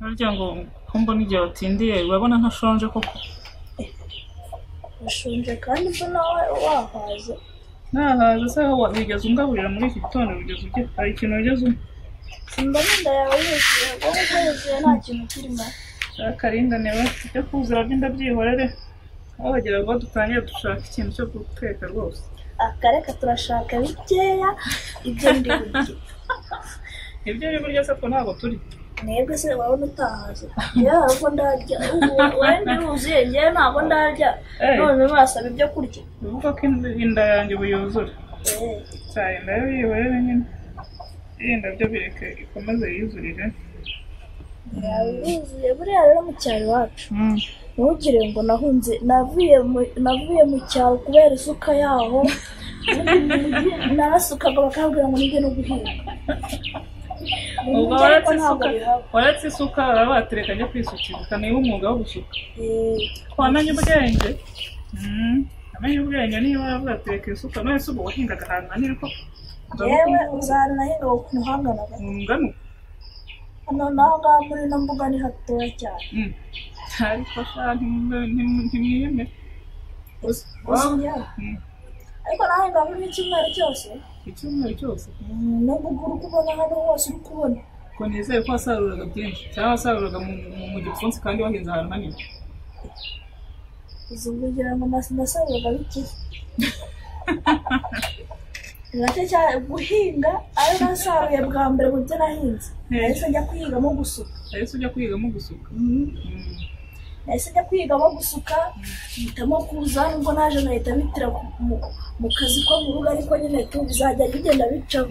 Harya ngo mbona igihe watindiye urabona ntashonje koko. Ushonje kandi ko nawe wahaze. Nahaze se wigeze ungaburira muri iki gitondo wigeze ujye hari ikintu wigeze Sindarinda yawe yuzuye wowe yuzuye nta kintu kirimo. Akarindane we cyo kuzura by'indabyihorere aho bagira ngo dutangire dushaka ikintu cyo guteka rwose. Akareka turashaka bikeya ibyo ndi buryo. Ibyo uri burya se ko ntabwo turi. Mwebwe se wabona utahaze. Ntabwo ndarya. Wende yuzuye njye ntabwo ndarya. None basaba ibyo kurya. Uvuga ko inda yanjye buyuzura. Cyane nayo yihorere nyine. Inda byo bireke ikomeze yizurire. Yuzuye buriya rero mu cyaro iwacu. Ntugire ngo navuye mu cyaro kubera isuka yaho. Narasukaga bakabwira ngo nige no guhinga. Ubwo waratse isuka batereka njye kwisukira niba umwuga wo gusuka. Wamenye ubwenge. Amenye ubwenge niba batereka isuka none se ubwo wahingaga ahantu hanini ko. Yewe uzana hinga ku muhangana. Ngano. Nanga muri nambuga ni hatoya cyane. Ariko shaka ntimwiyeme. Ariko nawe ngaburi icyumweru cyose. Icyumweru cyose. Nubuguru kubona hano hose uri kubona. Ko nizeye ko wasaruraga byinshi cyangwa wasaruraga mu gipfunsi kandi wahinze ahantu hanini. Uzugira ngo nasaruraga biki. Nacyo cyane guhinga ari nasaruye bwa mbere mu byo nahinze. Ese njya kwigamo gusuka. Ese ujya kwigamo gusuka. Ese njya kwigamo gusuka mpitamo kuza nubwo naje nahita bitira mu kazi ko mu rugo ariko nyine tuzajya bigenda bicaho.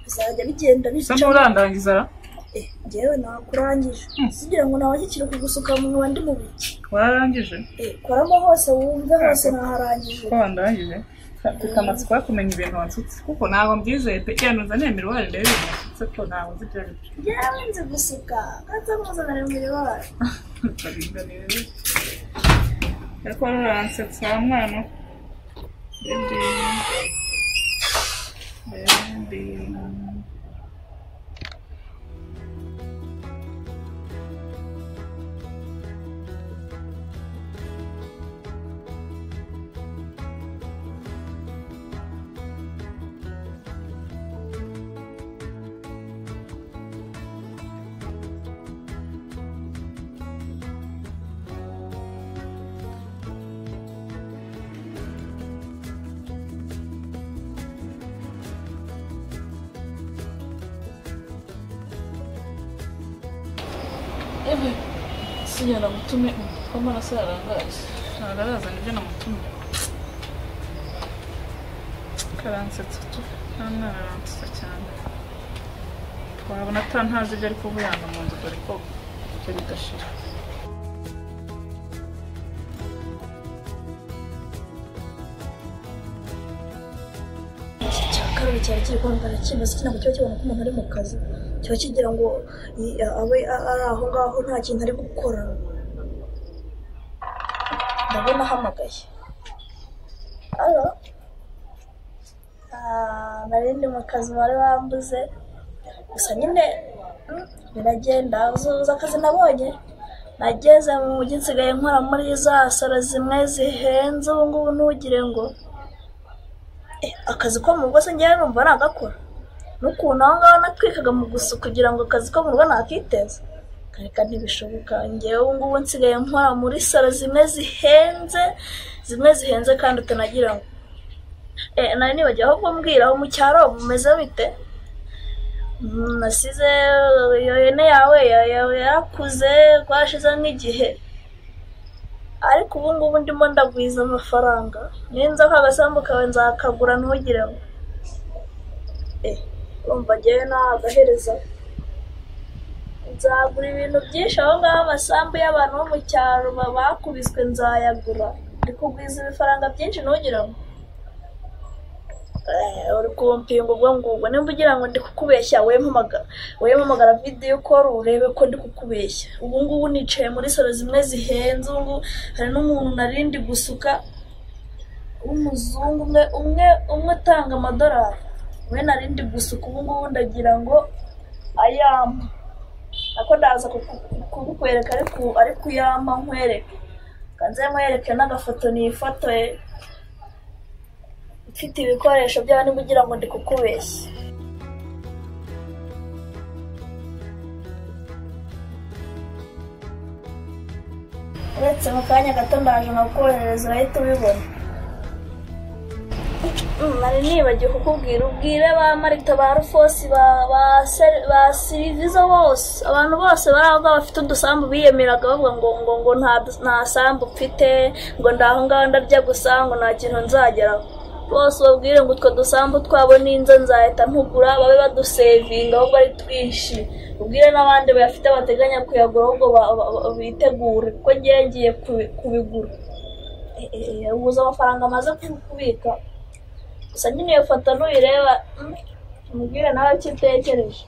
Bizajya bigenda bicaho. Sa murandangiza? Njyewe nakurangije. Sigira ngo nawe kikiri kugusuka mu bandi mu biki. Warangije? Koramo hose wumve hose naharangije. Ko wandangije? Tukamatsiko kumenya ibintu wansutse kuko ntago mbyizeye pe cyanuza nemera wari rero nasutse ko ntago nzi byari. Njyewe nzi gusuka kaza muzanire muri wari. Karinganire. Ariko ransetsa mwana. Bendi. Sinyana mutume kama nasarangaje. Nagaraza nibyo namutume. Karansetsa tu. Nanaransetsa cyane. Twabona atantazi ibyo ariko buyanga mu nzu dore ko cyo bidashira. Cyakara cyari kiri kwambara kibazo kinako cyo kibona ko umuntu ari mu kazi. Cyo kigira ngo abe ari aho ngaho nta kintu ari gukora. Ndabona hamagaye. Allo? Narindi mu kazi bari bambuze. Gusa nyine biragenda uzuza akazi nabonye. Nageze mu mujyi nsigaye nkora muri za salo zimwe zihenze ubu ngubu ntugire ngo akazi ko mu rugo se ngiye numva nagakora. Nukuntu aho ngaho natwikaga mu gusu kugira ngo akazi ko mu rugo nakiteza. Kareka ntibishoboka ngewe ubu ngubu nsigaye nkora muri salo zimwe zihenze kandi utanagira ngo nari nibagiwe ahubwo mbwira aho mu cyaro mumeze bite. Nasize iyo hene yawe yarakuze twashize nk'igihe ariko ubu ngubu ndimo ndagwiza amafaranga ninza kagasambu kawe nzakagura ntugire ngo urumva ngewe nagahereza nzagura ibintu byinshi aho ngaho amasambu y'abantu bo mu cyaro bakubiswe nzayagura ndi kugwiza ibifaranga byinshi ntugire ngo uri kumpinga ubwo ngubwo nimba ugira ngo ndi kukubeshya wempamagara video call urebe ko ndi kukubeshya. Ubu ngubu nicaye muri salo zimwe zihenze ubu hari n'umuntu narindi gusuka umuzungu umwe utanga amadolari we narindi gusuka ubu ngubu ndagira ngo ayama nako ndaza kukwereka ariko uyama nkwereke kanze nkwereke n'agafoto nifotoye mfite ibikoresho byawe nimugira ngo ndi kukubeshya uretse mu kanya gato ndaje nkakoherereza urahita ubibona nari nibagiwe kukubwira ubwire ba Marita ba Rufosi ba Silivizo bose abantu bose baravuga bafite udusambu biyemeraga bavuga ngo nta sambu mfite ngo ndaho ngaho ndarya gusa ngo nta kintu nzageraho bose babwire ngo utwo dusambu twabo n'inza nzahita ntugura babe badusevinga ahubwo ari twinshi ubwire n'abandi bayafite bateganya kuyagura ahubwo bitegure kuko ngiye kubigura ubuze amafaranga amaze kubika gusa nyine iyo foto nuyireba umubwire nawe icyo utekereje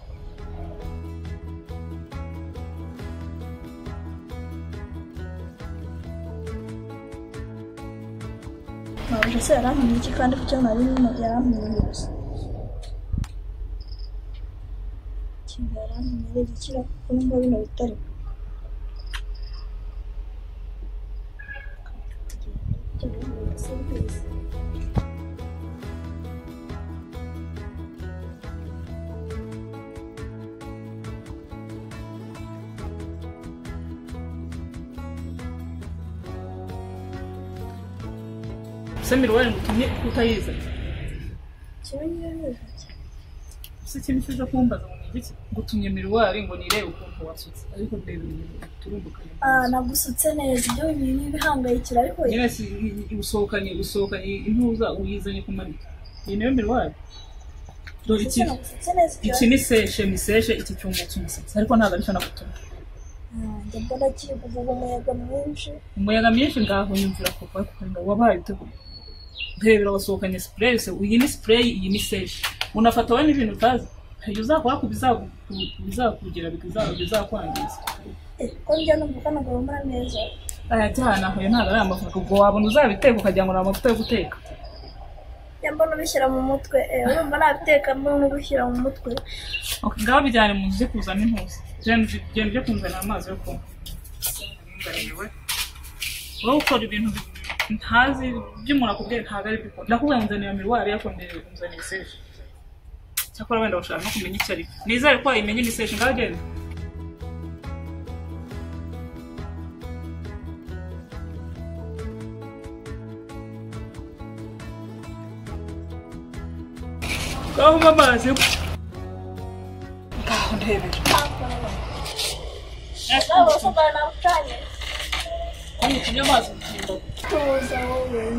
ntabwo se yaramenya iki kandi kucyo nari yaramenya gusa ikintu yaramenya ari igikira kuko nimba bino bitari Miruwari ngutumye utayiza kimenyereza se kintu cyo kumbaza ngo ngiki ngutumye Miruwari ngo nirebe ukuntu wasutse ariko ndebe turumbukanye nagusutse neza ibyo bintu bihangayikira ariko nyine si usohokanye impuza uyizanye kumanika iyi niyo Miruwari dore iki ni seshe iki cyumutse umusatsi ariko ntabwo ari cyo nagutumye mbona kiri kuvuga umuyaga mwinshi ngaho yumvira ko ngo wabaye uteguye Ndebera wasohokanye spray se iyi ni spray iyi ni seshe unafata we n'ibintu utazi uzakora ku bizakugira bizakwangiza ko njya numva ngo bamara neza cyane aho ntabwo ari amafuka ubwo wabona uzabiteka ukagira ngo ni amavuta yo guteka mbona ubishyira mu mutwe urumva nabiteka mbona ubishyira mu mutwe ngaho bijyane mu nzu kuzana impuzu genda ujye kunzanira amazi yo kunywa wowe ukora ibintu ntazi by'umuntu akubwiye ntabwo ari byo ndakubwira ngo nzanira Miruwari yakondeye nzanira seshe cyakora wenda bashaka no kumenya icyo ari nizere ko wayimenye ni seshe ngaho genda ngaho amazi ngaho ndebera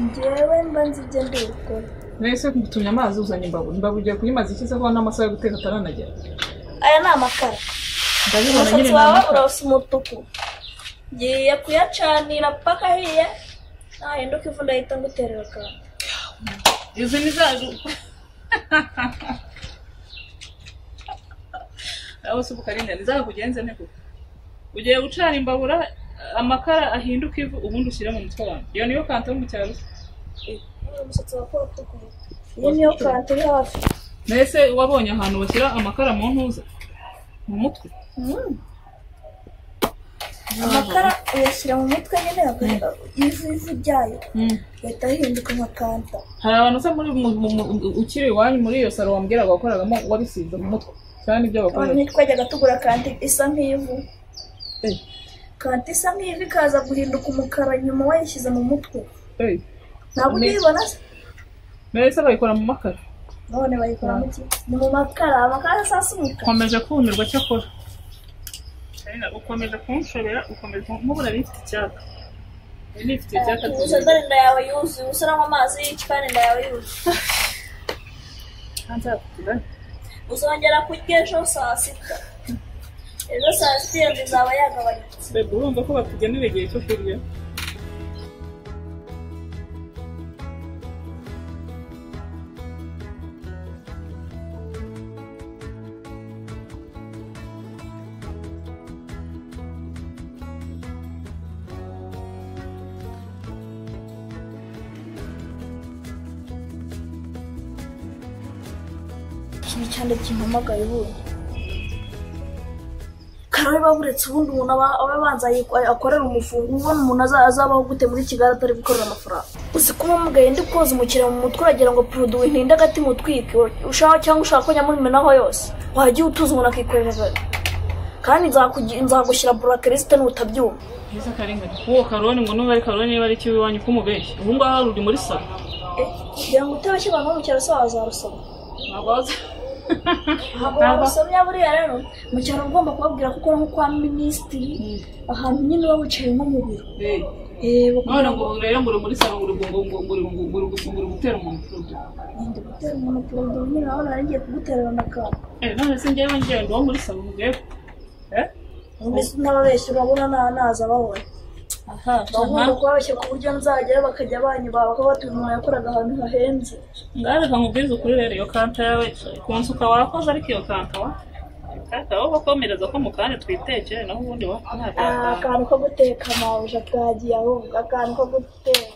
njyewe mba nzi ibyo ndikora nese kugutumya amazi uzanye imbabu ugiye kuyimaza iki se ko n'amasaha yo guteka ataranagera aya ni amakara ndabibona nyine ni amakara urasa umutuku ngiye kuyacanira paka ahiye nahinduka ivu ndahita nguterera akantu izi ni zaje aho se bukarinda nizakugenze ne kuko ugiye gucana imbabura amakara ahinduka ivu ubundi ushyira mu mutwe wawe iyo niyo kanta yo mu cyaro umusatsi wa polo tukuru iyi niyo kanta iri hafi nese wabonye ahantu bashyira amakara mu ntuza mu mutwe amakara uyashyira mu mutwe nyine ivu ryayo leta ihinduka nka kanta hari abantu se muri ukiri iwanyu muri iyo saro wambwiraga wakoragamo wabisize mu mutwe cyane ibyo bakora twajyaga tugura kanti isa nk'ivu kanti isa nk'ivu ikaza guhinduka umukara nyuma wayishyize mu mutwe ntabwo uyibona se mbese bayikora mu makara none bayikora mu ki ni mu makara amakara asasa umukara ukomeje kumirwa cyakora ukomeje kunshobera ukomeje nk'ubura bifite icyaka nifite icyaka tuzi dore inda yawe yuzuye usaramo amazi y'iki kandi inda yawe yuzuye uzongera kurya ejo saa sita ejo saa sita iyo izaba yagabanyutse bebe urumva ko batugenera igihe cyo kurya ikintu cyane kimpamagaye ubundi Karoli baburetse ubundi umuntu aba abanza akorera umufungo ubona umuntu azabaho gute muri Kigali atari gukorera amafaranga uzi kuma mugaye ndi koza umukira mu mutwe uragira ngo produit ntinde agati mutwike ushaka cyangwa ushaka ko nyamumenaho yose wagiye utuza umuntu akikorera kandi nzagushyira blacklist n'utabyumva Iza karengane uwo Karoli ngo nubari Karoli niba ari kiwe wanyu kumubeshya ubu ngaho ruri muri salo kugira ngo utabeshye abantu mu cyaro sawa azarusoma abaza Abasomya buriya rero mu cyaro ugomba kubabwira kuko nko kwa minisitiri ahantu nyine baba bicaye nko mu biro none ngo rero muri salo nguri gutera umuntu gutera umuntu produit nyine aho naringiye kuguterera nakana none se njyewe ngendo muri salo mugiye mbese n'ababeshyi urabona naza babona bagomba kubabeshya ku buryo nzagera bakajya banyiba bakabatuye umuntu yakoraga ahantu hahenze ngare kamubwiza ukuri rero iyo kanta yawe kunsuka wakoze ariko iyo kanta wa aho bakomereza ko mu kanya twitekere naho ubundi wa akantu ko guteka mawuja twagiye aho akantu ko guteka